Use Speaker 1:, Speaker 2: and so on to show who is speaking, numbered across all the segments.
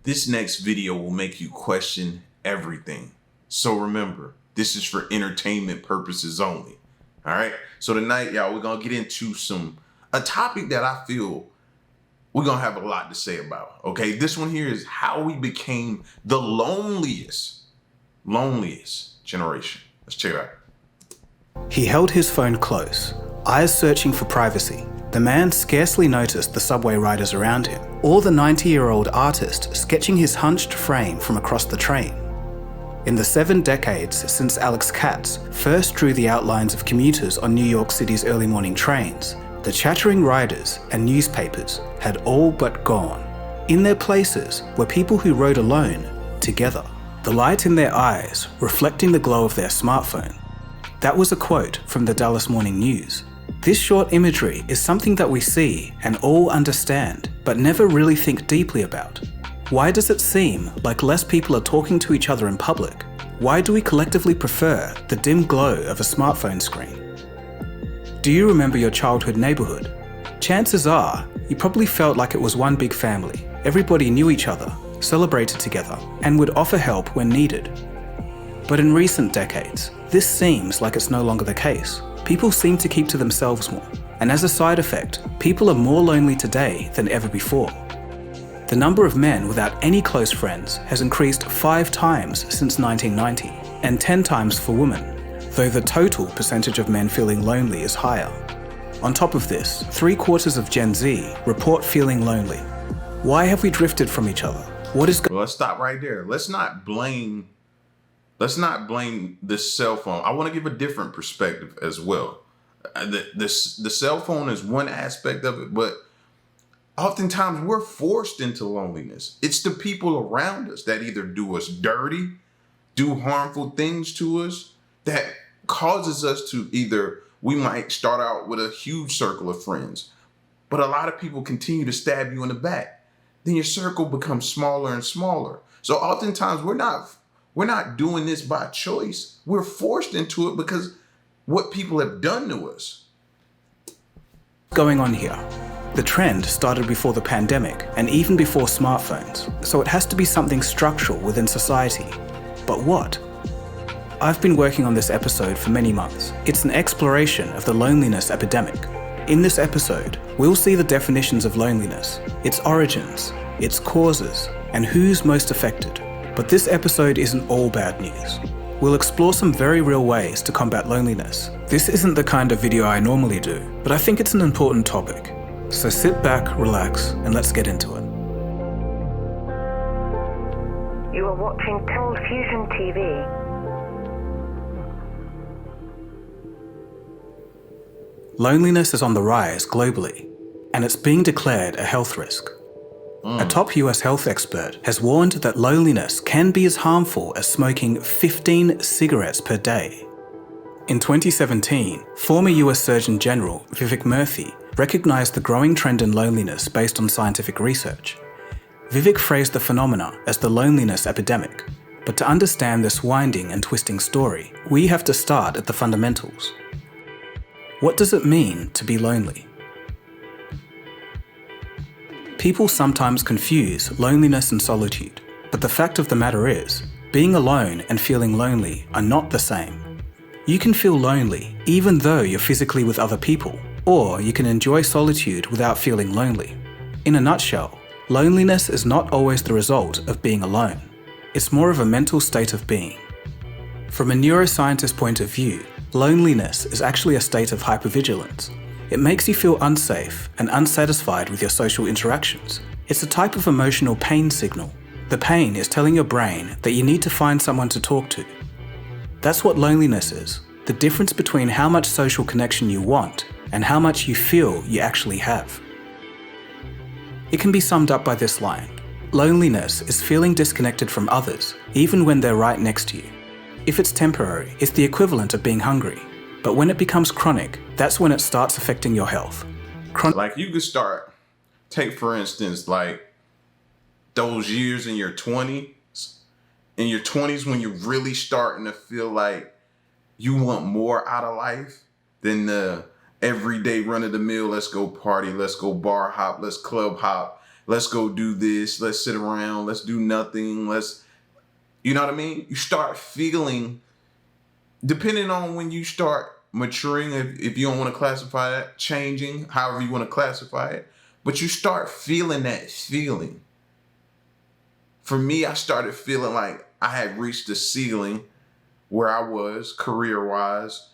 Speaker 1: This next video will make you question everything. So remember, this is for entertainment purposes only. All right. So tonight, y'all, we're going to get into a topic that I feel we're going to have a lot to say about. Okay. This one here is how we became the loneliest generation. Let's check it out.
Speaker 2: He held his phone close, eyes searching for privacy. The man scarcely noticed the subway riders around him, or the 90-year-old artist sketching his hunched frame from across the train. In the 7 decades since Alex Katz first drew the outlines of commuters on New York City's early morning trains, the chattering riders and newspapers had all but gone. In their places were people who rode alone, together, the light in their eyes reflecting the glow of their smartphone. That was a quote from the Dallas Morning News. This short imagery is something that we see and all understand, but never really think deeply about. Why does it seem like less people are talking to each other in public? Why do we collectively prefer the dim glow of a smartphone screen? Do you remember your childhood neighborhood? Chances are, you probably felt like it was one big family. Everybody knew each other, celebrated together, and would offer help when needed. But in recent decades, this seems like it's no longer the case. People seem to keep to themselves more, and as a side effect, people are more lonely today than ever before. The number of men without any close friends has increased 5 times since 1990, and 10 times for women, though the total percentage of men feeling lonely is higher. On top of this, 3/4 of Gen Z report feeling lonely. Why have we drifted from each other?
Speaker 1: Well, let's stop right there. Let's not blame the cell phone. I want to give a different perspective as well. The cell phone is one aspect of it, but oftentimes we're forced into loneliness. It's the people around us that either do us dirty, do harmful things to us, that causes us to we might start out with a huge circle of friends, but a lot of people continue to stab you in the back. Then your circle becomes smaller and smaller. So oftentimes we're not doing this by choice. We're forced into it because what people have done to us.
Speaker 2: Going on here? The trend started before the pandemic and even before smartphones, so it has to be something structural within society. But what? I've been working on this episode for many months. It's an exploration of the loneliness epidemic. In this episode, we'll see the definitions of loneliness, its origins, its causes, and who's most affected. But this episode isn't all bad news. We'll explore some very real ways to combat loneliness. This isn't the kind of video I normally do, but I think it's an important topic. So sit back, relax, and let's get into it.
Speaker 3: You are watching Cold Fusion TV.
Speaker 2: Loneliness is on the rise globally, and it's being declared a health risk. A top US health expert has warned that loneliness can be as harmful as smoking 15 cigarettes per day. In 2017, former US Surgeon General Vivek Murthy recognized the growing trend in loneliness based on scientific research. Vivek phrased the phenomena as the loneliness epidemic. But to understand this winding and twisting story, we have to start at the fundamentals. What does it mean to be lonely? People sometimes confuse loneliness and solitude, but the fact of the matter is, being alone and feeling lonely are not the same. You can feel lonely even though you're physically with other people, or you can enjoy solitude without feeling lonely. In a nutshell, loneliness is not always the result of being alone. It's more of a mental state of being. From a neuroscientist point of view, loneliness is actually a state of hypervigilance. It makes you feel unsafe and unsatisfied with your social interactions. It's a type of emotional pain signal. The pain is telling your brain that you need to find someone to talk to. That's what loneliness is, the difference between how much social connection you want and how much you feel you actually have. It can be summed up by this line: loneliness is feeling disconnected from others, even when they're right next to you. If it's temporary, it's the equivalent of being hungry. But when it becomes chronic, that's when it starts affecting your health.
Speaker 1: Like you could take for instance, like those years in your 20s, when you're really starting to feel like you want more out of life than the everyday run of the mill, let's go party, let's go bar hop, let's club hop. let's go do this, let's sit around, let's do nothing, you know what I mean? You start feeling, depending on when you start maturing, if you don't want to classify that, changing, however you want to classify it, but you start feeling that feeling. For me, I started feeling like I had reached the ceiling where I was career-wise,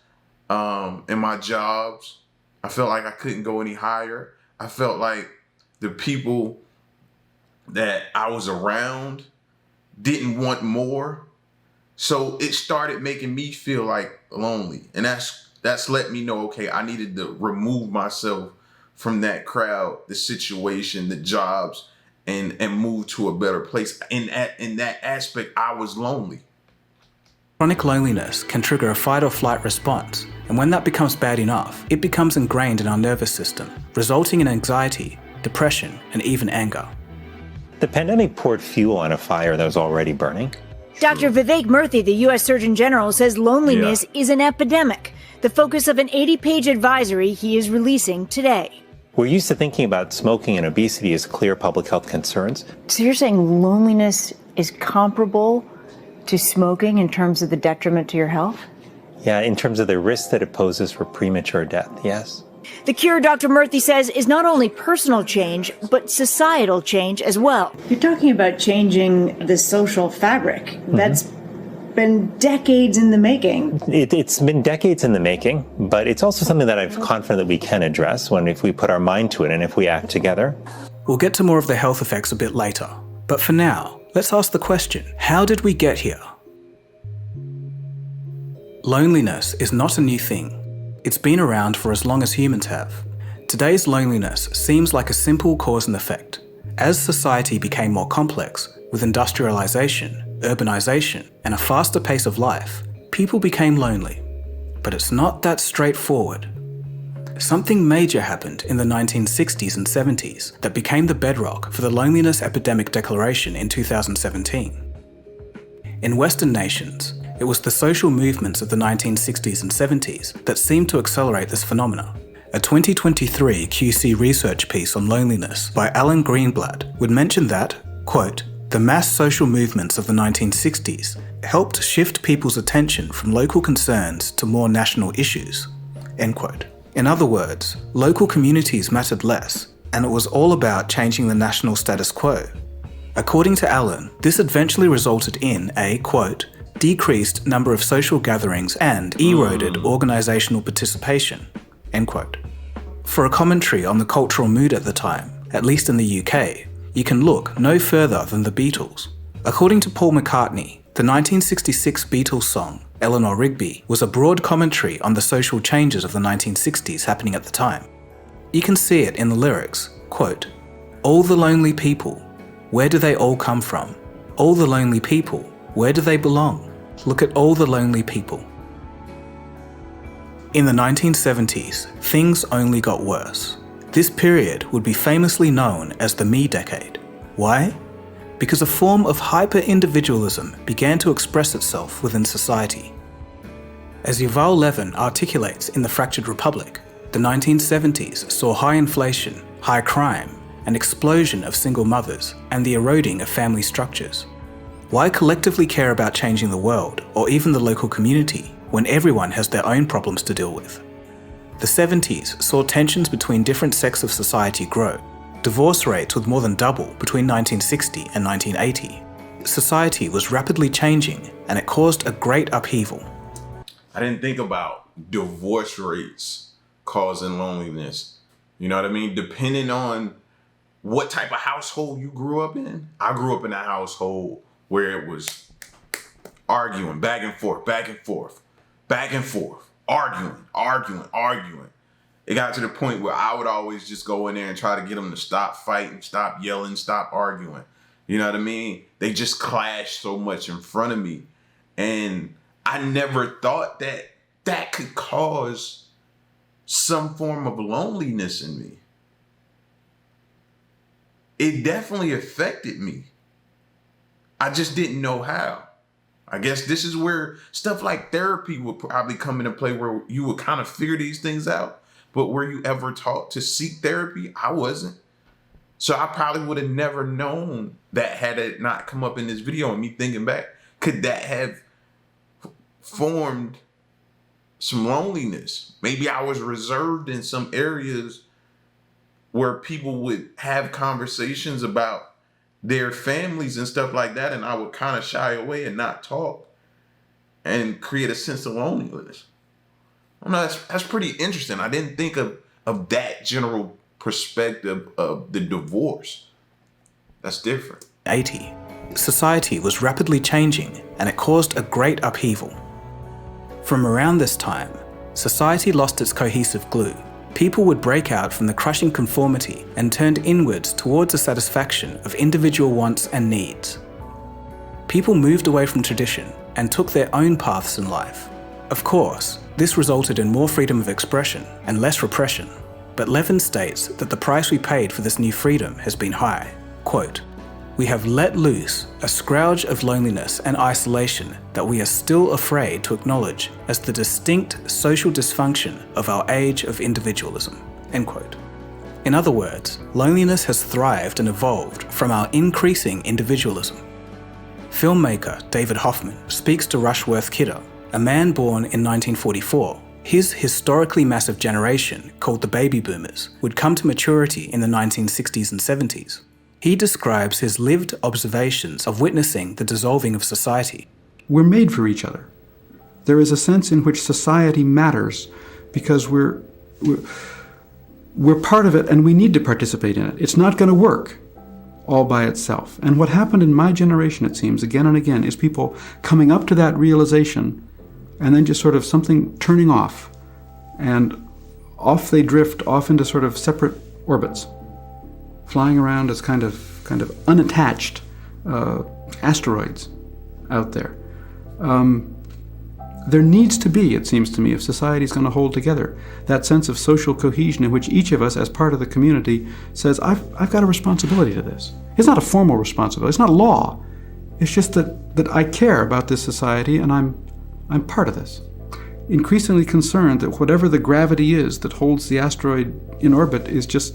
Speaker 1: in my jobs. I felt like I couldn't go any higher. I felt like the people that I was around didn't want more. So it started making me feel like lonely. And that's let me know, okay, I needed to remove myself from that crowd, the situation, the jobs, and move to a better place. In that aspect, I was lonely.
Speaker 2: Chronic loneliness can trigger a fight or flight response, and when that becomes bad enough, it becomes ingrained in our nervous system, resulting in anxiety, depression, and even anger.
Speaker 4: The pandemic poured fuel on a fire that was already burning.
Speaker 5: Dr. Vivek Murthy, the U.S. Surgeon General, says loneliness is an epidemic, the focus of an 80-page advisory he is releasing today.
Speaker 4: We're used to thinking about smoking and obesity as clear public health concerns.
Speaker 5: So you're saying loneliness is comparable to smoking in terms of the detriment to your health?
Speaker 4: Yeah, in terms of the risk that it poses for premature death, yes.
Speaker 5: The cure, Dr. Murthy says, is not only personal change, but societal change as well. You're talking about changing the social fabric. That's been decades in the making.
Speaker 4: It's been decades in the making, but it's also something that I'm confident that we can address if we put our mind to it and if we act together.
Speaker 2: We'll get to more of the health effects a bit later, but for now, let's ask the question, how did we get here? Loneliness is not a new thing. It's been around for as long as humans have. Today's loneliness seems like a simple cause and effect. As society became more complex, with industrialization, urbanization, and a faster pace of life, people became lonely. But it's not that straightforward. Something major happened in the 1960s and 70s that became the bedrock for the Loneliness Epidemic Declaration in 2017. In Western nations, it was the social movements of the 1960s and 70s that seemed to accelerate this phenomena. A 2023 QC research piece on loneliness by Alan Greenblatt would mention that, quote, the mass social movements of the 1960s helped shift people's attention from local concerns to more national issues, end quote. In other words, local communities mattered less, and it was all about changing the national status quo. According to Alan, this eventually resulted in a, quote, decreased number of social gatherings and eroded organisational participation, end quote. For a commentary on the cultural mood at the time, at least in the UK, you can look no further than the Beatles. According to Paul McCartney, the 1966 Beatles song, Eleanor Rigby, was a broad commentary on the social changes of the 1960s happening at the time. You can see it in the lyrics, quote, all the lonely people, where do they all come from? All the lonely people, where do they belong? Look at all the lonely people. In the 1970s, things only got worse. This period would be famously known as the Me Decade. Why? Because a form of hyper-individualism began to express itself within society. As Yuval Levin articulates in The Fractured Republic, the 1970s saw high inflation, high crime, an explosion of single mothers, and the eroding of family structures. Why collectively care about changing the world, or even the local community, when everyone has their own problems to deal with? The 70s saw tensions between different sects of society grow. Divorce rates would more than double between 1960 and 1980. Society was rapidly changing, and it caused a great upheaval.
Speaker 1: I didn't think about divorce rates causing loneliness. You know what I mean? Depending on what type of household you grew up in. I grew up in a household where it was arguing back and forth, back and forth, back and forth, arguing. It got to the point where I would always just go in there and try to get them to stop fighting, stop yelling, stop arguing. You know what I mean? They just clashed so much in front of me. And I never thought that that could cause some form of loneliness in me. It definitely affected me. I just didn't know how. I guess this is where stuff like therapy would probably come into play, where you would kind of figure these things out. But were you ever taught to seek therapy? I wasn't. So I probably would have never known that had it not come up in this video. And me thinking back, could that have formed some loneliness? Maybe I was reserved in some areas where people would have conversations about their families and stuff like that, and I would kind of shy away and not talk and create a sense of loneliness. I don't know, that's pretty interesting. I didn't think of that general perspective of the divorce. That's different.
Speaker 2: 80, society was rapidly changing and it caused a great upheaval. From around this time, society lost its cohesive glue. People would break out from the crushing conformity and turned inwards towards the satisfaction of individual wants and needs. People moved away from tradition and took their own paths in life. Of course, this resulted in more freedom of expression and less repression. But Levin states that the price we paid for this new freedom has been high. Quote, "We have let loose a scourge of loneliness and isolation that we are still afraid to acknowledge as the distinct social dysfunction of our age of individualism." End quote. In other words, loneliness has thrived and evolved from our increasing individualism. Filmmaker David Hoffman speaks to Rushworth Kidder, a man born in 1944. His historically massive generation, called the baby boomers, would come to maturity in the 1960s and 70s. He describes his lived observations of witnessing the dissolving of society.
Speaker 6: We're made for each other. There is a sense in which society matters because we're part of it and we need to participate in it. It's not going to work all by itself. And what happened in my generation, it seems, again and again, is people coming up to that realization and then just sort of something turning off, and off they drift off into sort of separate orbits, flying around as kind of unattached asteroids out there. There needs to be, it seems to me, if society is going to hold together, that sense of social cohesion in which each of us, as part of the community, says, I've got a responsibility to this. It's not a formal responsibility. It's not law. It's just that I care about this society and I'm part of this. Increasingly concerned that whatever the gravity is that holds the asteroid in orbit is just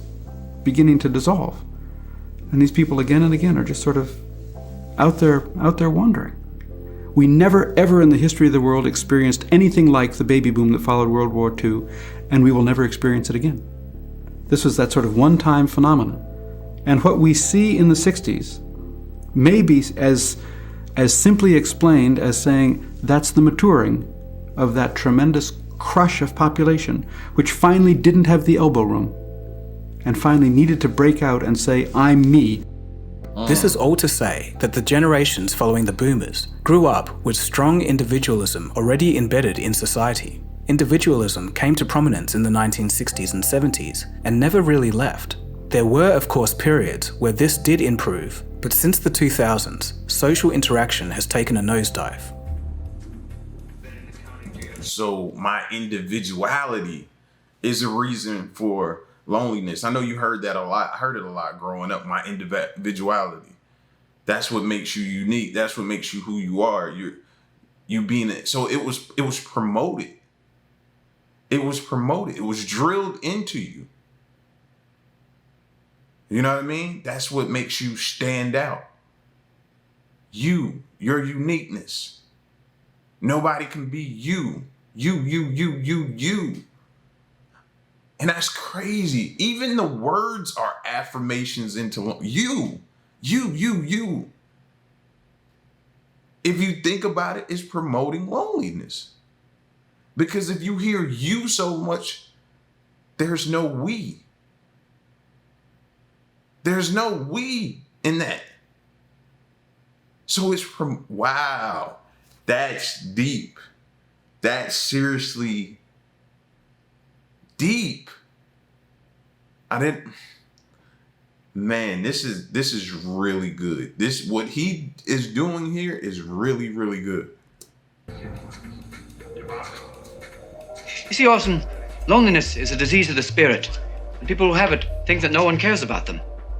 Speaker 6: beginning to dissolve. And these people again and again are just sort of out there wandering. We never ever in the history of the world experienced anything like the baby boom that followed World War II, and we will never experience it again. This was that sort of one-time phenomenon. And what we see in the 60s may be as simply explained as saying that's the maturing of that tremendous crush of population, which finally didn't have the elbow room and finally needed to break out and say, I'm me.
Speaker 2: This is all to say that the generations following the boomers grew up with strong individualism already embedded in society. Individualism came to prominence in the 1960s and 70s and never really left. There were, of course, periods where this did improve, but since the 2000s, social interaction has taken a nosedive.
Speaker 1: So my individuality is a reason for loneliness. I know you heard that a lot. I heard it a lot growing up, my individuality. That's what makes you unique. That's what makes you who you are. You being it. So it was promoted. It was promoted. It was drilled into you. You know what I mean? That's what makes you stand out. Your uniqueness. Nobody can be you. You. And that's crazy. Even the words are affirmations into you. If you think about it, it's promoting loneliness. Because if you hear you so much, there's no we. There's no we in that. So it's from, wow, that's deep. That's seriously deep. Man, this is really good. What he is doing here is really, really good.
Speaker 7: You see, Orson, loneliness is a disease of the spirit. And people who have it think that no one cares about them.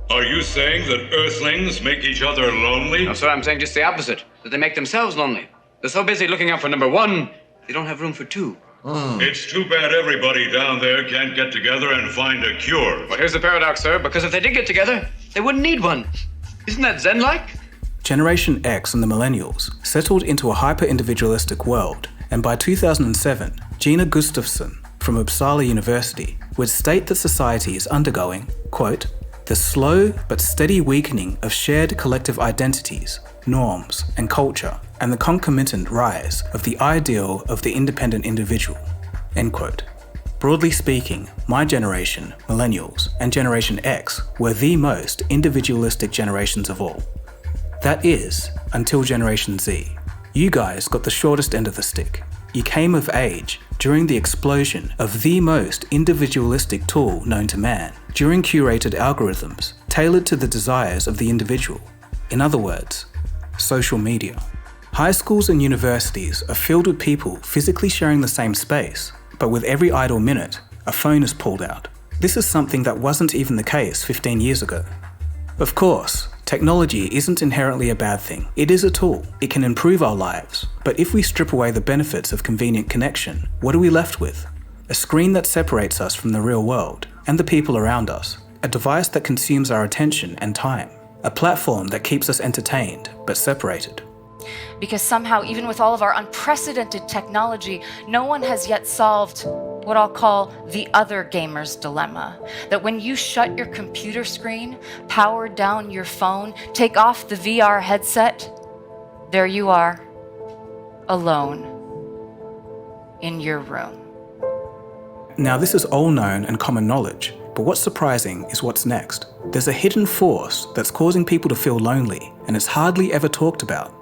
Speaker 8: Are you saying that Earthlings make each other lonely?
Speaker 7: No, sir, I'm saying just the opposite. That they make themselves lonely. They're so busy looking out for number one, they don't have room for two.
Speaker 8: It's too bad everybody down there can't get together and find a cure.
Speaker 7: But here's the paradox, sir, because if they did get together, they wouldn't need one. Isn't that Zen-like?
Speaker 2: Generation X and the millennials settled into a hyper-individualistic world, and by 2007, Gina Gustafsson from Uppsala University would state that society is undergoing, quote, the slow but steady weakening of shared collective identities, norms, and culture, and the concomitant rise of the ideal of the independent individual, end quote. Broadly speaking, my generation, millennials, and Generation X were the most individualistic generations of all. That is, until Generation Z. You guys got the shortest end of the stick. You came of age during the explosion of the most individualistic tool known to man, during curated algorithms tailored to the desires of the individual. In other words, social media. High schools and universities are filled with people physically sharing the same space, but with every idle minute, a phone is pulled out. This is something that wasn't even the case 15 years ago. Of course, technology isn't inherently a bad thing. It is a tool. It can improve our lives. But if we strip away the benefits of convenient connection, what are we left with? A screen that separates us from the real world and the people around us. A device that consumes our attention and time. A platform that keeps us entertained, but separated.
Speaker 9: Because somehow, even with all of our unprecedented technology, no one has yet solved what I'll call the other gamer's dilemma. That when you shut your computer screen, power down your phone, take off the VR headset, there you are, alone, in your room.
Speaker 2: Now this is all known and common knowledge, but what's surprising is what's next. There's a hidden force that's causing people to feel lonely, and it's hardly ever talked about.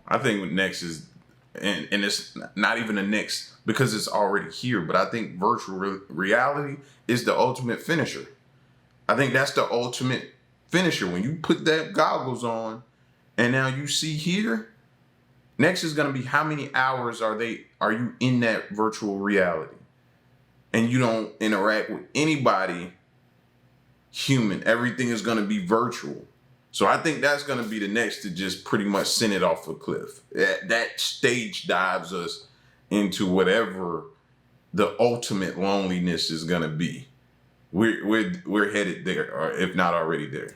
Speaker 1: I think what next is, and it's not even a next because it's already here, but I think virtual reality is the ultimate finisher. I think that's the ultimate finisher. When you put that goggles on and now you see here, next is going to be how many hours are you in that virtual reality? And you don't interact with anybody human. Everything is going to be virtual. So I think that's going to be the next to just pretty much send it off a cliff. That stage dives us into whatever the ultimate loneliness is going to be. We're headed there, or if not already there.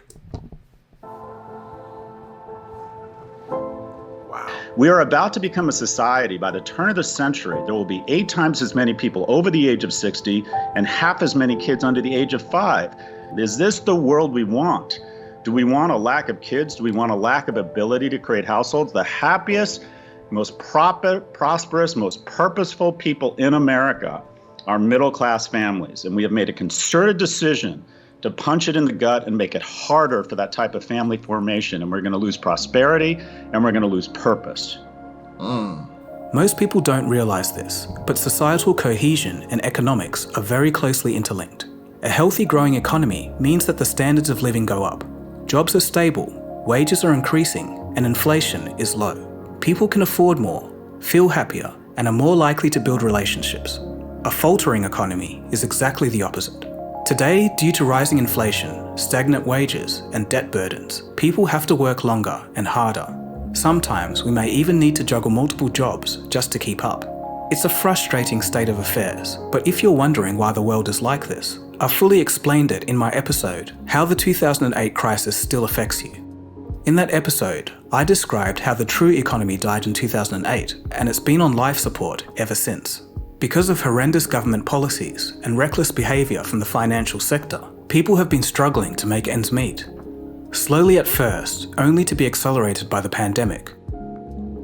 Speaker 1: Wow.
Speaker 10: We are about to become a society. By the turn of the century, there will be 8 times as many people over the age of 60 and half as many kids under the age of 5. Is this the world we want? Do we want a lack of kids? Do we want a lack of ability to create households? The happiest, most prosperous, most purposeful people in America are middle-class families. And we have made a concerted decision to punch it in the gut and make it harder for that type of family formation. And we're going to lose prosperity and we're going to lose purpose.
Speaker 2: Most people don't realize this, but societal cohesion and economics are very closely interlinked. A healthy growing economy means that the standards of living go up. Jobs are stable, wages are increasing, and inflation is low. People can afford more, feel happier, and are more likely to build relationships. A faltering economy is exactly the opposite. Today, due to rising inflation, stagnant wages, and debt burdens, people have to work longer and harder. Sometimes we may even need to juggle multiple jobs just to keep up. It's a frustrating state of affairs, but if you're wondering why the world is like this, I've fully explained it in my episode, How the 2008 Crisis Still Affects You. In that episode, I described how the true economy died in 2008, and it's been on life support ever since. Because of horrendous government policies and reckless behaviour from the financial sector, people have been struggling to make ends meet. Slowly at first, only to be accelerated by the pandemic.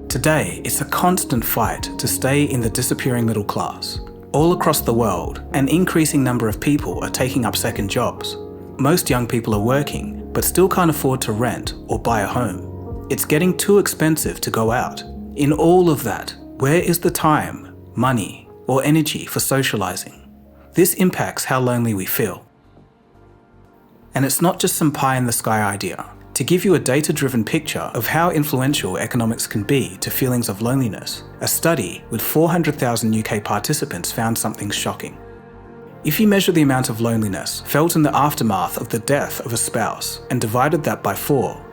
Speaker 2: Today, it's a constant fight to stay in the disappearing middle class. All across the world, an increasing number of people are taking up second jobs. Most young people are working, but still can't afford to rent or buy a home. It's getting too expensive to go out. In all of that, where is the time, money, or energy for socializing? This impacts how lonely we feel. And it's not just some pie-in-the-sky idea. To give you a data-driven picture of how influential economics can be to feelings of loneliness, a study with 400,000 UK participants found something shocking. If you measure the amount of loneliness felt in the aftermath of the death of a spouse and divided that by 4,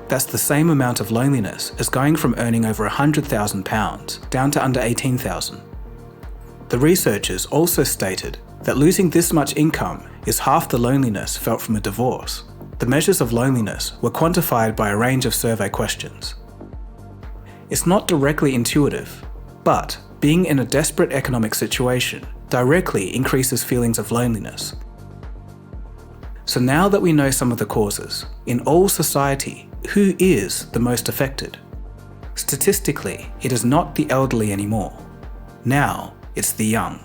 Speaker 2: that's the same amount of loneliness as going from earning over £100,000 down to under 18,000. The researchers also stated that losing this much income is half the loneliness felt from a divorce. The measures of loneliness were quantified by a range of survey questions. It's not directly intuitive, but being in a desperate economic situation directly increases feelings of loneliness. So now that we know some of the causes, in all society, who is the most affected? Statistically, it is not the elderly anymore. Now, it's the young.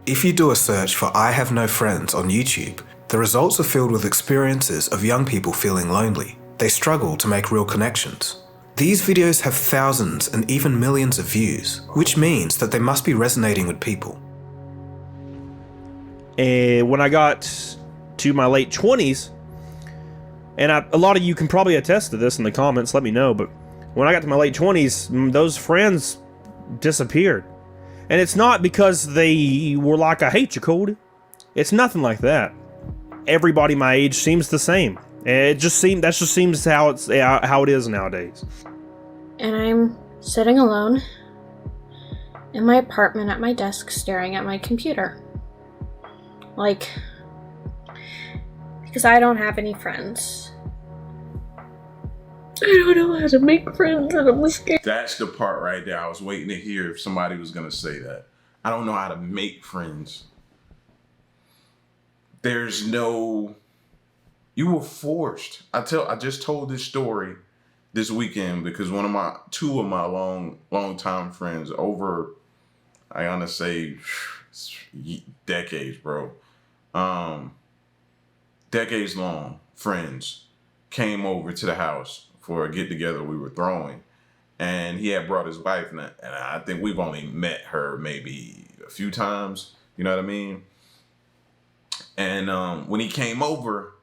Speaker 2: If you do a search for "I have no friends" on YouTube, the results are filled with experiences of young people feeling lonely. They struggle to make real connections. These videos have thousands and even millions of views, which means that they must be resonating with people.
Speaker 11: And when I got to my late 20s, and a lot of you can probably attest to this in the comments, let me know, but when I got to my late 20s, those friends disappeared. And it's not because they were like, "I hate you, Cody." It's nothing like that. Everybody my age seems the same. That just seems how it is nowadays.
Speaker 12: And I'm sitting alone in my apartment at my desk staring at my computer. Like, because I don't have any friends. I don't know how to make friends and I'm scared.
Speaker 1: That's the part right there. I was waiting to hear if somebody was going to say that. I don't know how to make friends. There's no... You were forced. I just told this story this weekend because two of my long time friends over, I wanna say, decades, bro. Decades long friends came over to the house for a get together we were throwing, and he had brought his wife, and I think we've only met her maybe a few times. You know what I mean? And when he came over,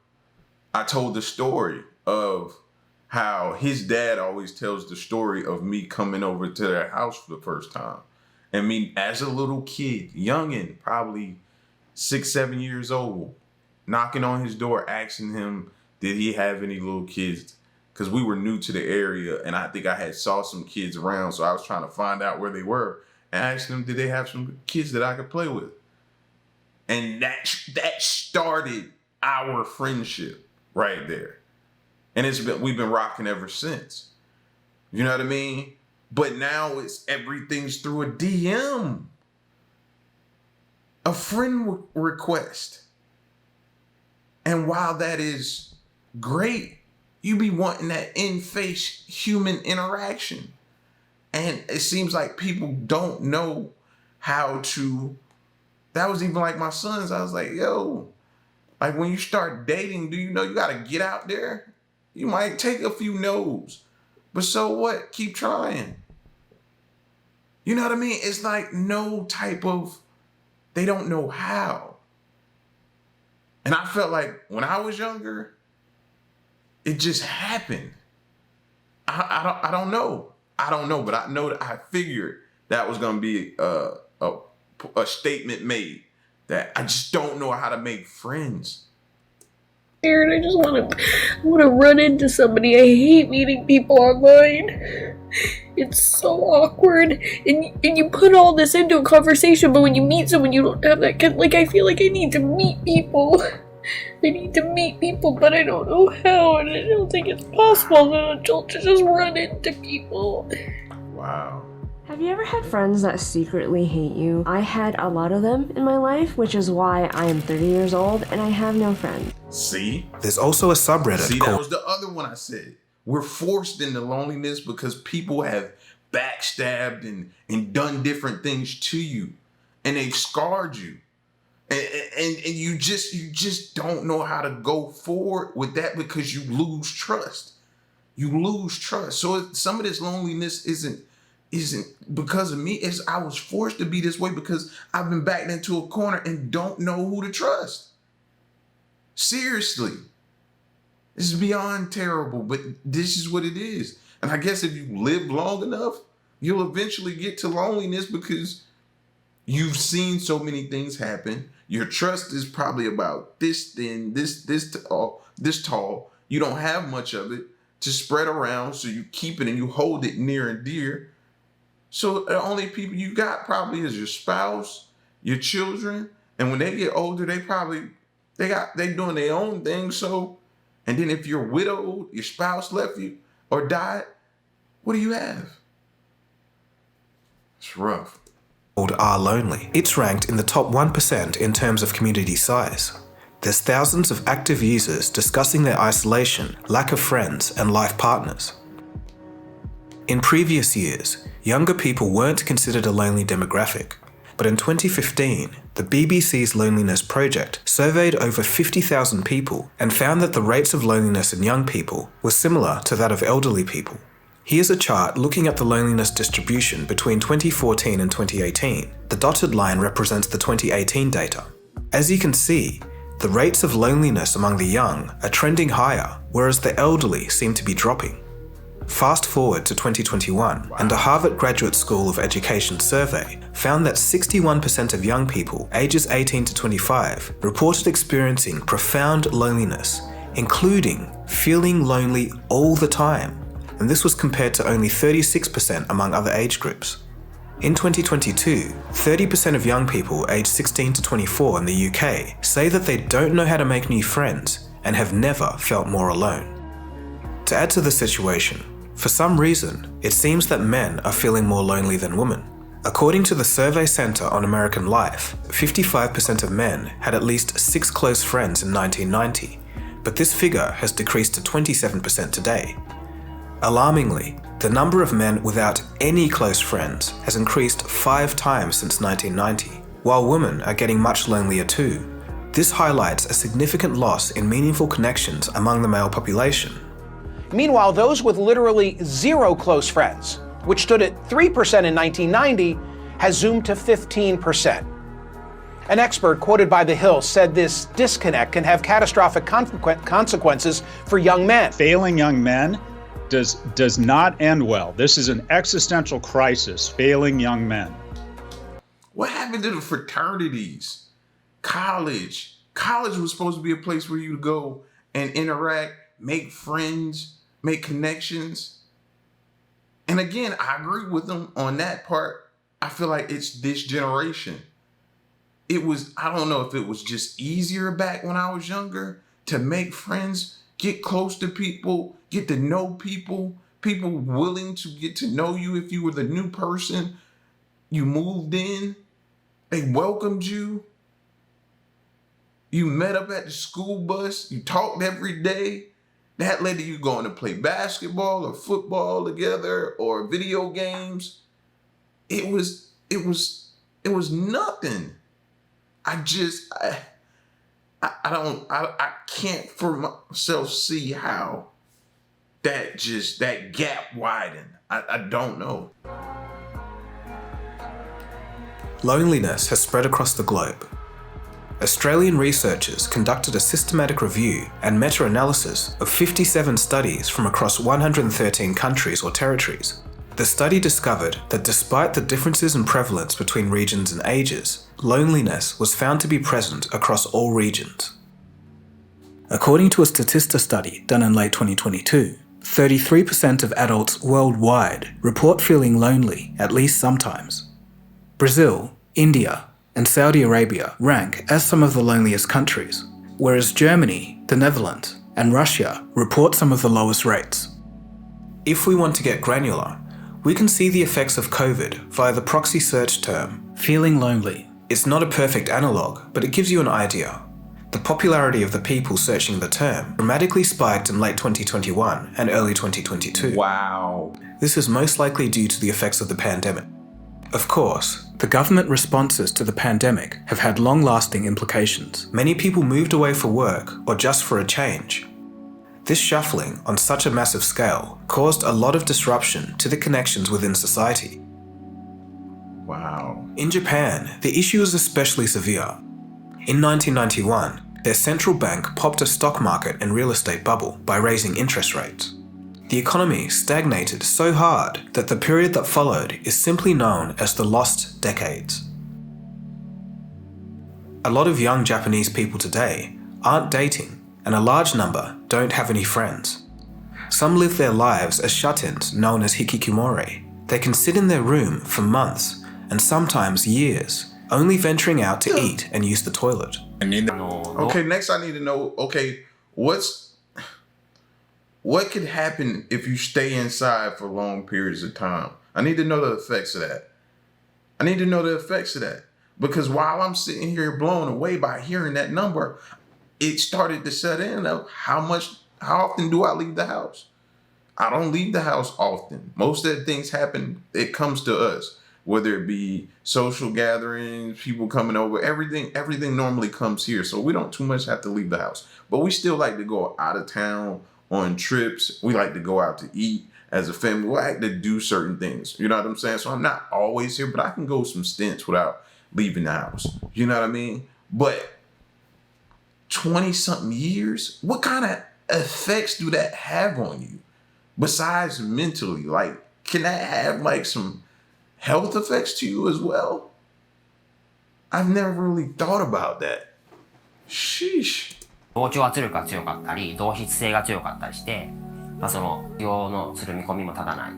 Speaker 1: I told the story of how his dad always tells the story of me coming over to their house for the first time. And me as a little kid, youngin', probably 6, 7 years old, knocking on his door, asking him, did he have any little kids? Because we were new to the area, and I think I had saw some kids around, so I was trying to find out where they were and asking them, did they have some kids that I could play with? And that started our friendship. Right there. And we've been rocking ever since. You know what I mean? But now everything's through a DM. A friend request. And while that is great, you be wanting that in-face human interaction. And it seems like people don't know how to... That was even like my sons. I was like, yo... Like when you start dating, do you know you gotta get out there? You might take a few no's, but so what? Keep trying. You know what I mean? It's like no type of, they don't know how. And I felt like when I was younger, it just happened. I don't know. I don't know, but I know that I figured that was gonna be a statement made. That I just don't know how to make friends.
Speaker 12: Scared. I just want to run into somebody. I hate meeting people online. It's so awkward. And you put all this into a conversation, but when you meet someone, you don't have that. Like, I feel like I need to meet people. I need to meet people, but I don't know how, and I don't think it's possible as an adult to just run into people.
Speaker 1: Wow.
Speaker 13: Have you ever had friends that secretly hate you? I had a lot of them in my life, which is why I am 30 years old and I have no friends.
Speaker 1: See?
Speaker 2: There's also a subreddit
Speaker 1: called... that was the other one I said. We're forced into loneliness because people have backstabbed and done different things to you. And they've scarred you. And you just don't know how to go forward with that because you lose trust. You lose trust. So some of this loneliness isn't because of me. I was forced to be this way because I've been backed into a corner and don't know who to trust. Seriously. This is beyond terrible, but this is what it is. And I guess if you live long enough, you'll eventually get to loneliness because you've seen so many things happen. Your trust is probably about this thin, this tall. You don't have much of it. to spread around, so you keep it and you hold it near and dear. So the only people you got probably is your spouse, your children, and when they get older, they doing their own thing. So, and then if you're widowed, your spouse left you or died, what do you have? It's rough.
Speaker 2: Are lonely. It's ranked in the top 1% in terms of community size. There's thousands of active users discussing their isolation, lack of friends, and life partners. In previous years, younger people weren't considered a lonely demographic, but in 2015, the BBC's Loneliness Project surveyed over 50,000 people and found that the rates of loneliness in young people were similar to that of elderly people. Here's a chart looking at the loneliness distribution between 2014 and 2018. The dotted line represents the 2018 data. As you can see, the rates of loneliness among the young are trending higher, whereas the elderly seem to be dropping. Fast forward to 2021, and a Harvard Graduate School of Education survey found that 61% of young people ages 18 to 25 reported experiencing profound loneliness, including feeling lonely all the time, and this was compared to only 36% among other age groups. In 2022, 30% of young people aged 16 to 24 in the UK say that they don't know how to make new friends and have never felt more alone. To add to the situation, for some reason, it seems that men are feeling more lonely than women. According to the Survey Center on American Life, 55% of men had at least 6 close friends in 1990, but this figure has decreased to 27% today. Alarmingly, the number of men without any close friends has increased 5 times since 1990, while women are getting much lonelier too. This highlights a significant loss in meaningful connections among the male population.
Speaker 14: Meanwhile, those with literally 0 close friends, which stood at 3% in 1990, has zoomed to 15%. An expert quoted by The Hill said this disconnect can have catastrophic consequences for young men.
Speaker 10: Failing young men does not end well. This is an existential crisis, failing young men.
Speaker 1: What happened to the fraternities? College was supposed to be a place where you go and interact, make friends, make connections. And again, I agree with them on that part. I feel like it's this generation. I don't know if it was just easier back when I was younger to make friends, get close to people, get to know people willing to get to know you if you were the new person. You moved in, they welcomed you. You met up at the school bus, you talked every day. That led to you going to play basketball or football together or video games. It was nothing. I can't for myself see how that gap widened. I don't know.
Speaker 2: Loneliness has spread across the globe. Australian researchers conducted a systematic review and meta-analysis of 57 studies from across 113 countries or territories. The study discovered that despite the differences in prevalence between regions and ages, loneliness was found to be present across all regions. According to a Statista study done in late 2022, 33% of adults worldwide report feeling lonely at least sometimes. Brazil, India, and Saudi Arabia rank as some of the loneliest countries, whereas Germany, the Netherlands, and Russia report some of the lowest rates. If we want to get granular, we can see the effects of COVID via the proxy search term, feeling lonely. It's not a perfect analogue, but it gives you an idea. The popularity of the people searching the term dramatically spiked in late 2021 and early 2022.
Speaker 1: Wow.
Speaker 2: This is most likely due to the effects of the pandemic. Of course, the government responses to the pandemic have had long-lasting implications. Many people moved away for work or just for a change. This shuffling on such a massive scale caused a lot of disruption to the connections within society.
Speaker 1: Wow.
Speaker 2: In Japan, the issue is especially severe. In 1991, their central bank popped a stock market and real estate bubble by raising interest rates. The economy stagnated so hard that the period that followed is simply known as the lost decades. A lot of young Japanese people today aren't dating, and a large number don't have any friends. Some live their lives as shut-ins known as hikikomori. They can sit in their room for months and sometimes years, only venturing out to eat and use the toilet.
Speaker 1: Okay, next I need to know, okay, what could happen if you stay inside for long periods of time? I need to know the effects of that. Because while I'm sitting here blown away by hearing that number, it started to set in of how often do I leave the house? I don't leave the house often. Most of the things happen, it comes to us, whether it be social gatherings, people coming over, everything normally comes here. So we don't too much have to leave the house, but we still like to go out of town on trips. We like to go out to eat as a family. We like to do certain things. You know what I'm saying? So I'm not always here, but I can go some stints without leaving the house. You know what I mean? But 20 something years, what kind of effects do that have on you? Besides mentally, like, can that have like some health effects to you as well? I've never really thought about that. Sheesh.
Speaker 15: 同調圧力が強かったり、同質性が強かったりして、その用のする見込みも立たない。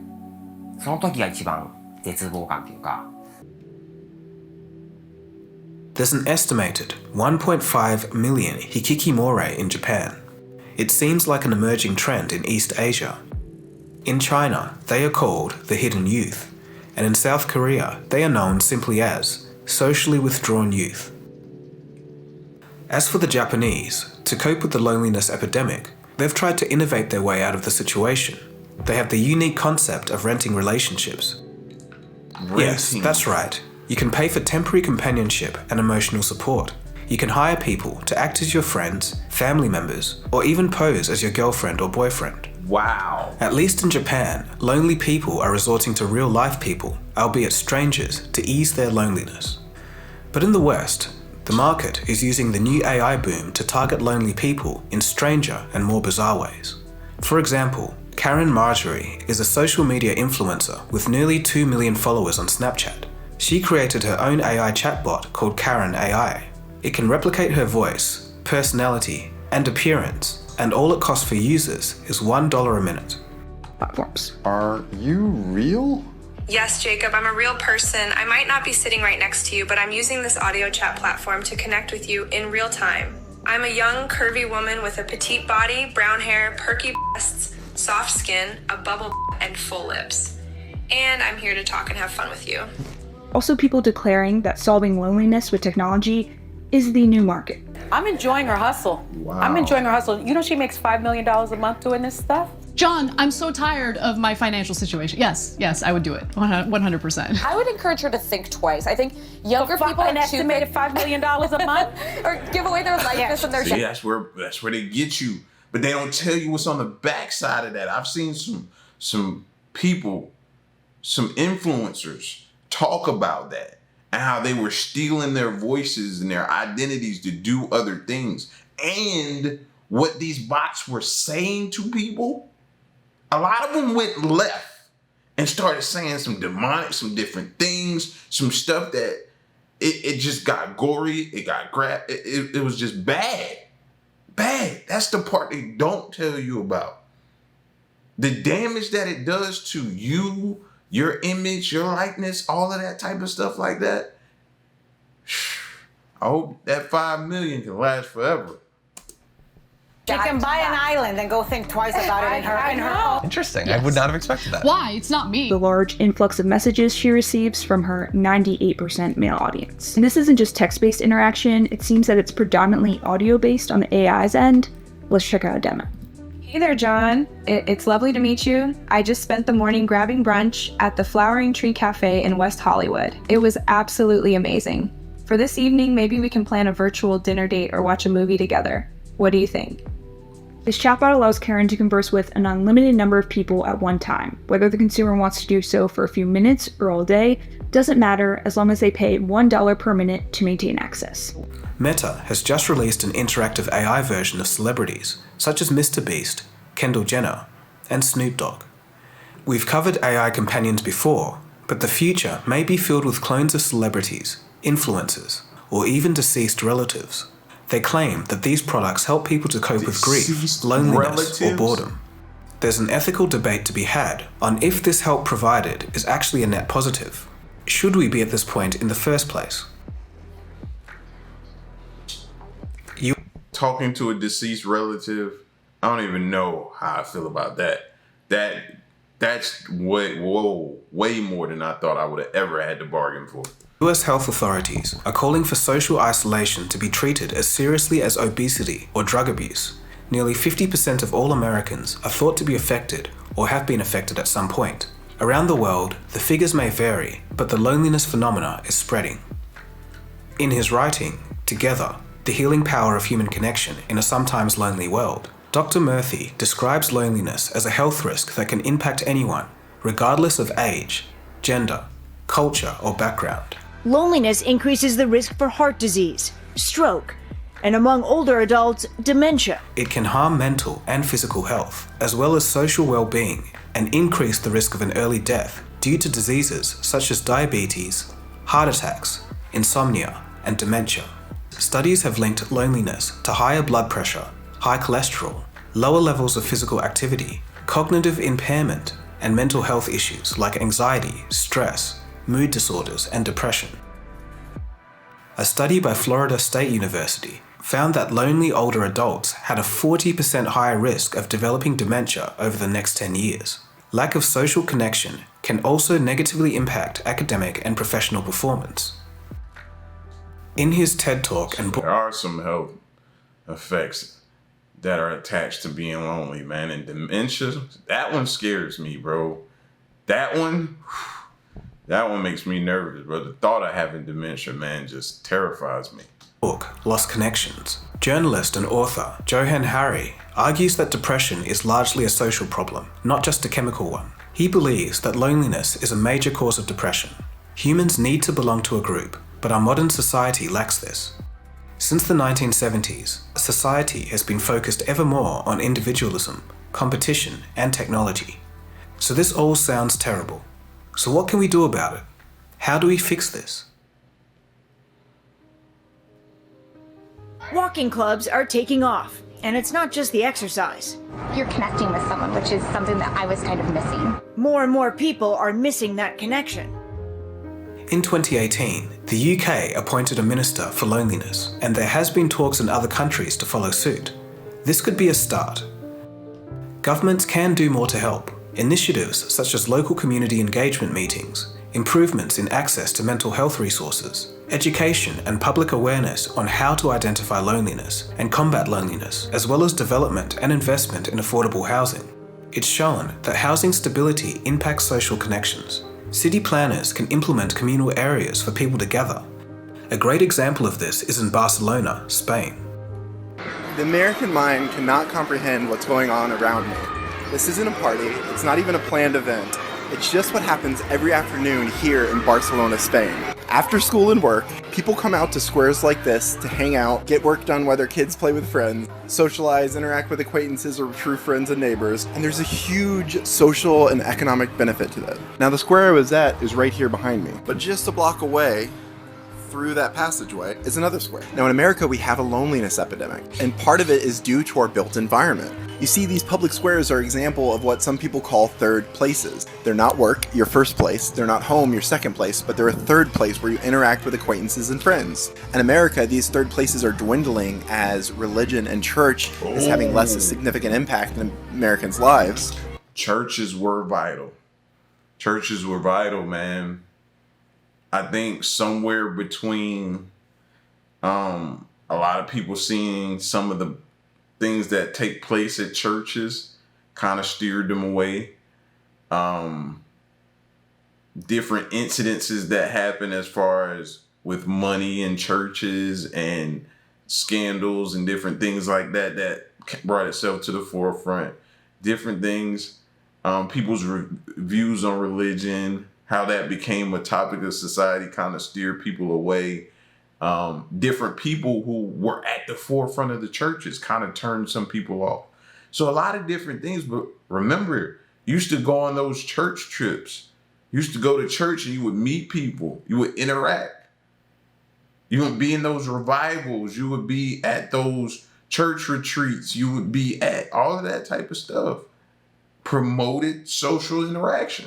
Speaker 15: その時が一番絶望感というか。
Speaker 2: There's an estimated 1.5 million hikikomori in Japan. It seems like an emerging trend in East Asia. In China, they are called the hidden youth, and in South Korea, they are known simply as socially withdrawn youth. As for the Japanese, to cope with the loneliness epidemic, they've tried to innovate their way out of the situation. They have the unique concept of renting relationships. Yes, that's right. You can pay for temporary companionship and emotional support. You can hire people to act as your friends, family members, or even pose as your girlfriend or boyfriend.
Speaker 1: Wow.
Speaker 2: At least in Japan, lonely people are resorting to real-life people, albeit strangers, to ease their loneliness. But in the West, the market is using the new AI boom to target lonely people in stranger and more bizarre ways. For example, Karen Marjorie is a social media influencer with nearly 2 million followers on Snapchat. She created her own AI chatbot called Karen AI. It can replicate her voice, personality, and appearance, and all it costs for users is $1 a minute.
Speaker 16: Platforms.
Speaker 17: Are you real?
Speaker 18: Yes, Jacob, I'm a real person. I might not be sitting right next to you, but I'm using this audio chat platform to connect with you in real time. I'm a young, curvy woman with a petite body, brown hair, perky breasts, soft skin, a bubble and full lips. And I'm here to talk and have fun with you.
Speaker 16: Also, people declaring that solving loneliness with technology is the new market.
Speaker 19: I'm enjoying her hustle.
Speaker 1: Wow.
Speaker 19: I'm enjoying her hustle. You know she makes $5 million a month doing this stuff?
Speaker 20: John, I'm so tired of my financial situation. Yes, I would do it, 100%.
Speaker 21: I would encourage her to think twice. I think younger people
Speaker 19: an estimated $5 million a month,
Speaker 21: or give away their likeness and their.
Speaker 1: See, that's where they get you, but they don't tell you what's on the backside of that. I've seen some people, some influencers talk about that and how they were stealing their voices and their identities to do other things, and what these bots were saying to people. A lot of them went left and started saying some demonic, some different things, some stuff that it just got gory, it got it was just bad. Bad. That's the part they don't tell you about. The damage that it does to you, your image, your likeness, all of that type of stuff like that. I hope that 5 million can last forever.
Speaker 19: She can buy an island and go think twice about it in her.
Speaker 22: Interesting.
Speaker 16: Yes.
Speaker 22: I would not have expected that.
Speaker 20: Why? It's not me.
Speaker 16: The large influx of messages she receives from her 98% male audience. And this isn't just text-based interaction, it seems that it's predominantly audio-based on the AI's end. Let's check out a demo.
Speaker 23: Hey there, John. It's lovely to meet you. I just spent the morning grabbing brunch at the Flowering Tree Cafe in West Hollywood. It was absolutely amazing. For this evening, maybe we can plan a virtual dinner date or watch a movie together. What do you think?
Speaker 16: This chatbot allows Karen to converse with an unlimited number of people at one time. Whether the consumer wants to do so for a few minutes or all day doesn't matter as long as they pay $1 per minute to maintain access.
Speaker 2: Meta has just released an interactive AI version of celebrities, such as Mr. Beast, Kendall Jenner, and Snoop Dogg. We've covered AI companions before, but the future may be filled with clones of celebrities, influencers, or even deceased relatives. They claim that these products help people to cope with grief, loneliness, or boredom. there's an ethical debate to be had on if this help provided is actually a net positive. Should we be at this point in the first place?
Speaker 1: Talking to a deceased relative, I don't even know how I feel about that. That's way more than I thought I would have ever had to bargain for.
Speaker 2: US health authorities are calling for social isolation to be treated as seriously as obesity or drug abuse. Nearly 50% of all Americans are thought to be affected or have been affected at some point. Around the world, the figures may vary, but the loneliness phenomena is spreading. In his writing, Together, The Healing Power of Human Connection in a Sometimes Lonely World, Dr. Murthy describes loneliness as a health risk that can impact anyone, regardless of age, gender, culture, or background.
Speaker 3: Loneliness increases the risk for heart disease, stroke, and among older adults, dementia.
Speaker 2: It can harm mental and physical health, as well as social well-being, and increase the risk of an early death due to diseases such as diabetes, heart attacks, insomnia, and dementia. Studies have linked loneliness to higher blood pressure, high cholesterol, lower levels of physical activity, cognitive impairment, and mental health issues like anxiety, stress, mood disorders, and depression. A study by Florida State University found that lonely older adults had a 40% higher risk of developing dementia over the next 10 years. Lack of social connection can also negatively impact academic and professional performance. In his TED Talk and book,
Speaker 1: there are some health effects that are attached to being lonely, man. And dementia, that one scares me, bro. That one makes me nervous, bro. The thought of having dementia, man, just terrifies me.
Speaker 2: Book, Lost Connections. Journalist and author Johann Hari argues that depression is largely a social problem, not just a chemical one. He believes that loneliness is a major cause of depression. Humans need to belong to a group, but our modern society lacks this. Since the 1970s, society has been focused ever more on individualism, competition, and technology. So this all sounds terrible. So what can we do about it? How do we fix this?
Speaker 3: Walking clubs are taking off, and it's not just the exercise.
Speaker 5: You're connecting with someone, which is something that I was kind of missing.
Speaker 3: More and more people are missing that connection.
Speaker 2: In 2018, the UK appointed a Minister for Loneliness, and there has been talks in other countries to follow suit. This could be a start. Governments can do more to help. Initiatives such as local community engagement meetings, improvements in access to mental health resources, education and public awareness on how to identify loneliness and combat loneliness, as well as development and investment in affordable housing. It's shown that housing stability impacts social connections. City planners can implement communal areas for people to gather. A great example of this is in Barcelona, Spain.
Speaker 22: The American mind cannot comprehend what's going on around me. This isn't a party, it's not even a planned event. It's just what happens every afternoon here in Barcelona, Spain. After school and work, people come out to squares like this to hang out, get work done while their kids play with friends, socialize, interact with acquaintances or true friends and neighbors, and there's a huge social and economic benefit to that. Now the square I was at is right here behind me, but just a block away, through that passageway, is another square. Now in America we have a loneliness epidemic, and part of it is due to our built environment. You see, these public squares are an example of what some people call third places. They're not work, your first place, they're not home, your second place, but they're a third place where you interact with acquaintances and friends. In America, these third places are dwindling as religion and church is having less a significant impact in Americans' lives.
Speaker 1: Churches were vital. Churches were vital, man. I think somewhere between a lot of people seeing some of the things that take place at churches kind of steered them away. Different incidences that happen as far as with money in churches and scandals and different things like that that brought itself to the forefront. Different things, people's views on religion, how that became a topic of society kind of steered people away. Different people who were at the forefront of the churches kind of turned some people off. So a lot of different things, but remember, you used to go on those church trips. You used to go to church and you would meet people. You would interact. You would be in those revivals. You would be at those church retreats. You would be at all of that type of stuff. promoted social interaction.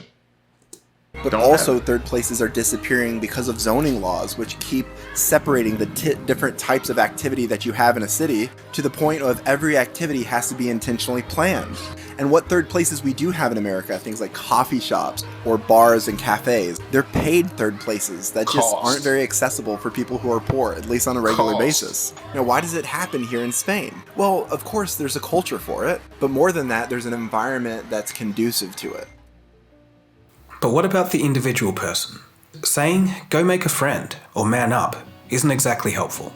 Speaker 22: But also third places are disappearing because of zoning laws, which keep separating the different types of activity that you have in a city to the point of every activity has to be intentionally planned. And what third places we do have in America, things like coffee shops or bars and cafes, they're paid third places that just aren't very accessible for people who are poor, at least on a regular basis. Now, why does it happen here in Spain? Well, of course, there's a culture for it, but more than that, there's an environment that's conducive to it.
Speaker 2: But what about the individual person? Saying, go make a friend, or man up, isn't exactly helpful.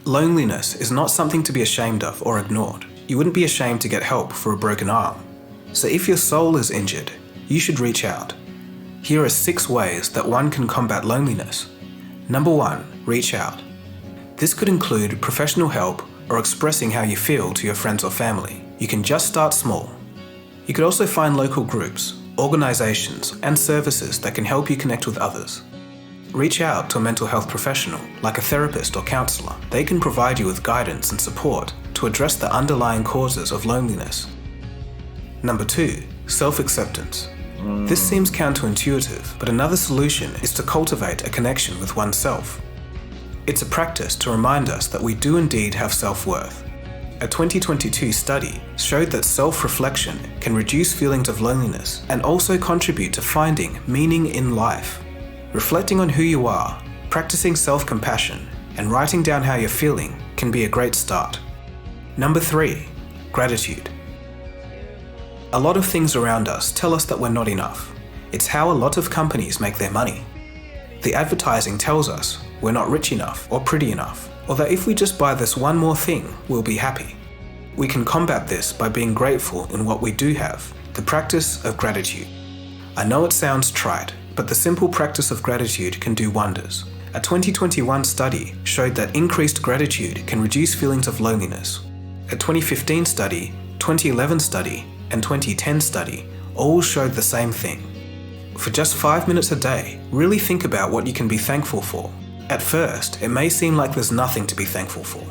Speaker 2: Loneliness is not something to be ashamed of or ignored. You wouldn't be ashamed to get help for a broken arm. So if your soul is injured, you should reach out. Here are 6 ways that one can combat loneliness. Number 1, reach out. This could include professional help or expressing how you feel to your friends or family. You can just start small. You could also find local groups, organizations, and services that can help you connect with others. Reach out to a mental health professional, like a therapist or counselor. They can provide you with guidance and support to address the underlying causes of loneliness. Number 2, self-acceptance. This seems counterintuitive, but another solution is to cultivate a connection with oneself. It's a practice to remind us that we do indeed have self-worth. A 2022 study showed that self-reflection can reduce feelings of loneliness and also contribute to finding meaning in life. Reflecting on who you are, practicing self-compassion, and writing down how you're feeling can be a great start. Number 3, gratitude. A lot of things around us tell us that we're not enough. It's how a lot of companies make their money. The advertising tells us we're not rich enough or pretty enough, or that if we just buy this one more thing, we'll be happy. We can combat this by being grateful in what we do have, the practice of gratitude. I know it sounds trite, but the simple practice of gratitude can do wonders. A 2021 study showed that increased gratitude can reduce feelings of loneliness. A 2015 study, 2011 study, and 2010 study all showed the same thing. For just 5 minutes a day, really think about what you can be thankful for. At first, it may seem like there's nothing to be thankful for.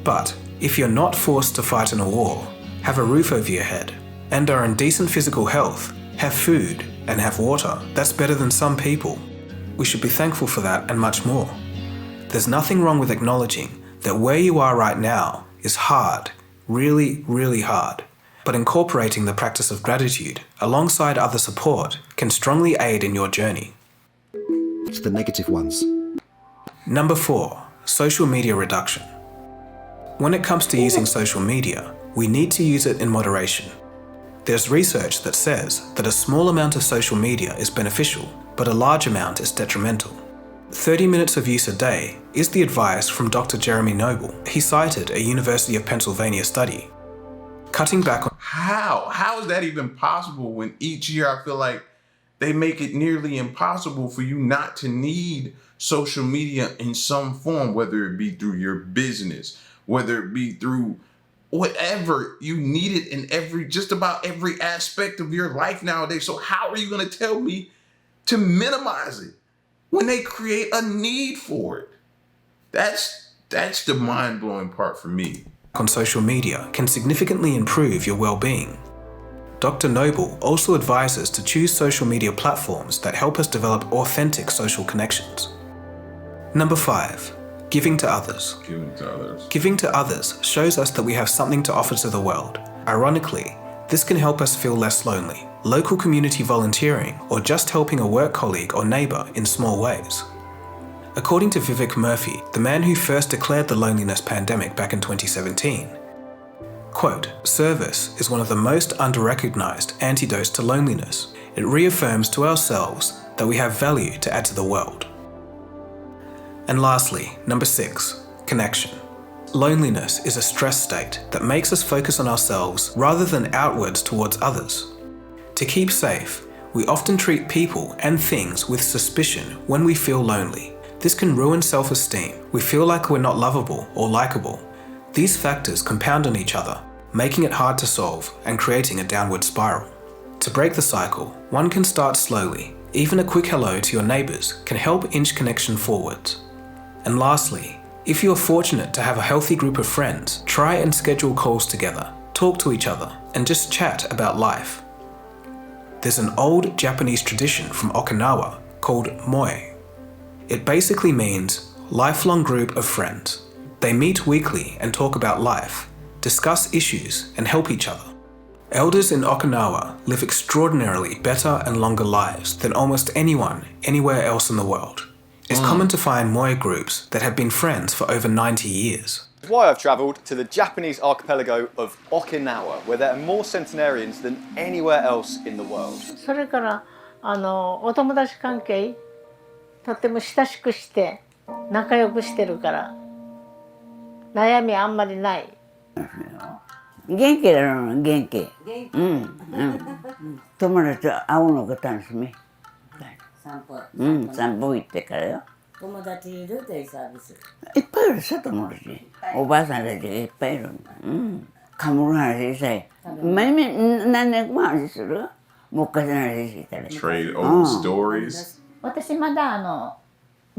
Speaker 2: But if you're not forced to fight in a war, have a roof over your head, and are in decent physical health, have food, and have water, that's better than some people. We should be thankful for that and much more. There's nothing wrong with acknowledging that where you are right now is hard, really, really hard. But incorporating the practice of gratitude alongside other support can strongly aid in your journey.
Speaker 4: It's the negative ones.
Speaker 2: Number 4, social media reduction. When it comes to using social media, we need to use it in moderation. There's research that says that a small amount of social media is beneficial, but a large amount is detrimental. 30 minutes of use a day is the advice from Dr. Jeremy Noble. He cited a University of Pennsylvania study. Cutting back on...
Speaker 1: How is that even possible when each year I feel like they make it nearly impossible for you not to need social media in some form, whether it be through your business, whether it be through whatever, you need it in just about every aspect of your life nowadays. So how are you going to tell me to minimize it when they create a need for it? That's the mind-blowing part for me.
Speaker 2: On social media can significantly improve your well-being. Dr. Noble also advises to choose social media platforms that help us develop authentic social connections. Number 5, giving to others. Giving to others shows us that we have something to offer to the world. Ironically, this can help us feel less lonely. Local community volunteering or just helping a work colleague or neighbor in small ways. According to Vivek Murphy, the man who first declared the loneliness pandemic back in 2017, quote, "Service is one of the most under-recognized antidotes to loneliness. It reaffirms to ourselves that we have value to add to the world." And lastly, number 6, connection. Loneliness is a stress state that makes us focus on ourselves rather than outwards towards others. To keep safe, we often treat people and things with suspicion when we feel lonely. This can ruin self-esteem. We feel like we're not lovable or likable. These factors compound on each other, making it hard to solve and creating a downward spiral. To break the cycle, one can start slowly. Even a quick hello to your neighbors can help inch connection forwards. And lastly, if you're fortunate to have a healthy group of friends, try and schedule calls together, talk to each other, and just chat about life. there's an old Japanese tradition from Okinawa called moe. It basically means lifelong group of friends. They meet weekly and talk about life, discuss issues, and help each other. Elders in Okinawa live extraordinarily better and longer lives than almost anyone anywhere else in the world. It's common to find moe groups that have been friends for over 90 years.
Speaker 6: That's why I've travelled to the Japanese archipelago of Okinawa, where there are more centenarians than anywhere else in the world.
Speaker 7: それからお友達関係とっても親しくして仲良くしてるから悩みあんまりない。
Speaker 8: 元気だろ、元気。友達と会うのが楽しみ。散歩行ってからよ。友達いるデイサービス。いっぱいいるさ、友達。おばあさんたちがいっぱいいる。カモの話したい。何年も話する？昔の話したら。
Speaker 1: Trade old stories.
Speaker 7: 私まだ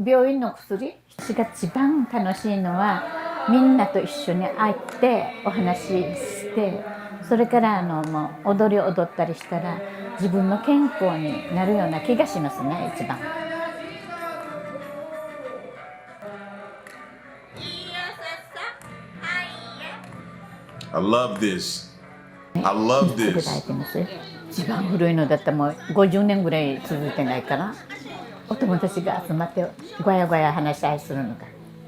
Speaker 7: 病院の薬が一番楽しいのはみんなと一緒に会ってお話ししてそれからもう踊り踊ったりしたら自分の健康になるような気がしますね一番。
Speaker 1: I love this. I love this.
Speaker 7: 一番古いのだったらもう50年ぐらい続いてないからお友達が集まってごやごや話し合いするのが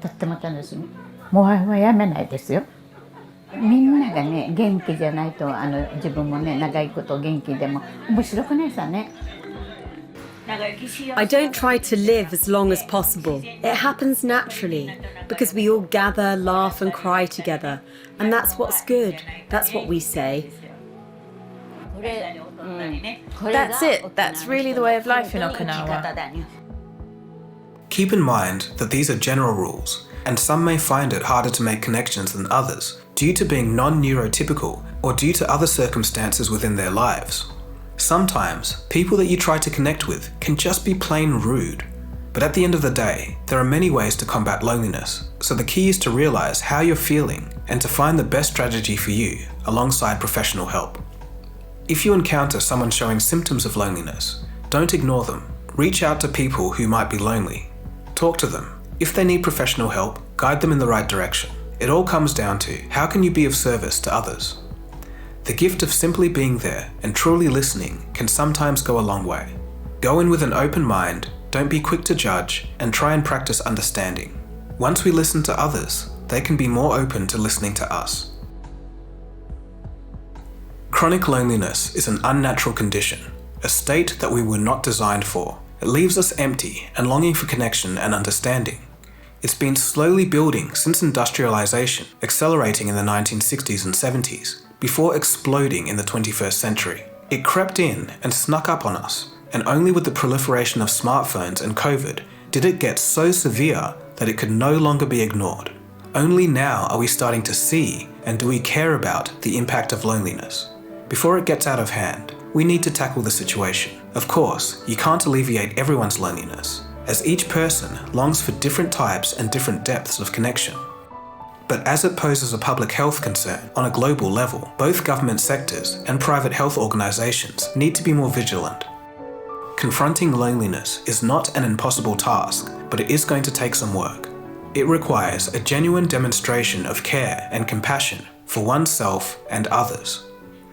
Speaker 7: とっても楽しみ。もうはやめないですよ。みんながね元気じゃないと自分もね長いこと元気でも面白くないさね。
Speaker 24: I don't try to live as long as possible. It happens naturally because we all gather, laugh and cry together. And that's what's good. That's what we say.
Speaker 25: That's it. That's really the way of life in Okinawa.
Speaker 2: Keep in mind that these are general rules, and some may find it harder to make connections than others due to being non-neurotypical or due to other circumstances within their lives. Sometimes, people that you try to connect with can just be plain rude. But at the end of the day, there are many ways to combat loneliness, so the key is to realize how you're feeling and to find the best strategy for you alongside professional help. If you encounter someone showing symptoms of loneliness, don't ignore them. Reach out to people who might be lonely. Talk to them. If they need professional help, guide them in the right direction. It all comes down to how can you be of service to others? The gift of simply being there and truly listening can sometimes go a long way. Go in with an open mind, don't be quick to judge, and try and practice understanding. Once we listen to others, they can be more open to listening to us. Chronic loneliness is an unnatural condition, a state that we were not designed for. It leaves us empty and longing for connection and understanding. It's been slowly building since industrialization, accelerating in the 1960s and 70s, before exploding in the 21st century. It crept in and snuck up on us, and only with the proliferation of smartphones and COVID did it get so severe that it could no longer be ignored. Only now are we starting to see and do we care about the impact of loneliness. Before it gets out of hand, we need to tackle the situation. Of course, you can't alleviate everyone's loneliness, as each person longs for different types and different depths of connection. But as it poses a public health concern on a global level, both government sectors and private health organizations need to be more vigilant. Confronting loneliness is not an impossible task, but it is going to take some work. It requires a genuine demonstration of care and compassion for oneself and others.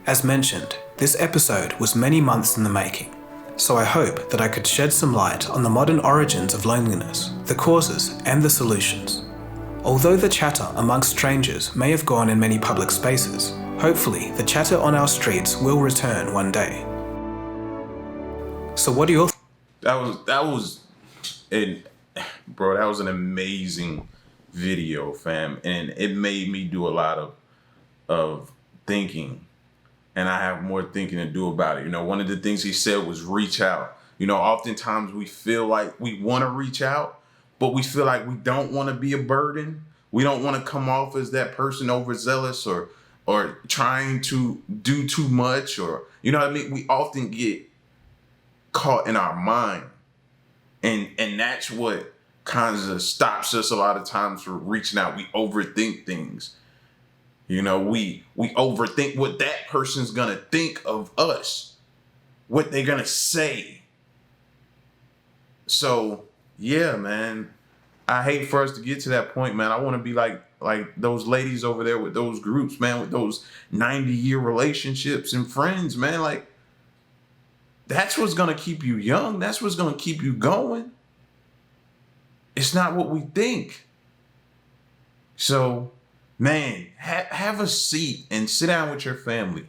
Speaker 2: As mentioned, this episode was many months in the making, so I hope that I could shed some light on the modern origins of loneliness, the causes and the solutions. Although the chatter amongst strangers may have gone in many public spaces, hopefully the chatter on our streets will return one day. So what do you all
Speaker 1: That was an amazing video, fam, and it made me do a lot of thinking, and I have more thinking to do about it. You know, one of the things he said was reach out. You know, oftentimes we feel like we want to reach out, but we feel like we don't want to be a burden. We don't want to come off as that person overzealous or trying to do too much, or, you know what I mean? We often get caught in our mind. And that's what kind of stops us a lot of times from reaching out. We overthink things. You know, we overthink what that person's gonna think of us. what they're gonna say. So yeah, man, I hate for us to get to that point, man. I want to be like those ladies over there with those groups, man, with those 90-year relationships and friends, man. Like, that's what's gonna keep you young. That's what's gonna keep you going. It's not what we think. So, man, have a seat and sit down with your family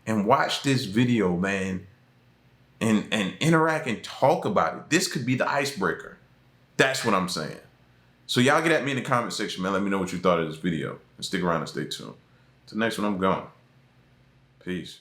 Speaker 1: and watch this video, man, and interact and talk about it. This could be the icebreaker. That's what I'm saying. So y'all get at me in the comment section, man. Let me know what you thought of this video. And stick around and stay tuned. Till next one, I'm gone. Peace.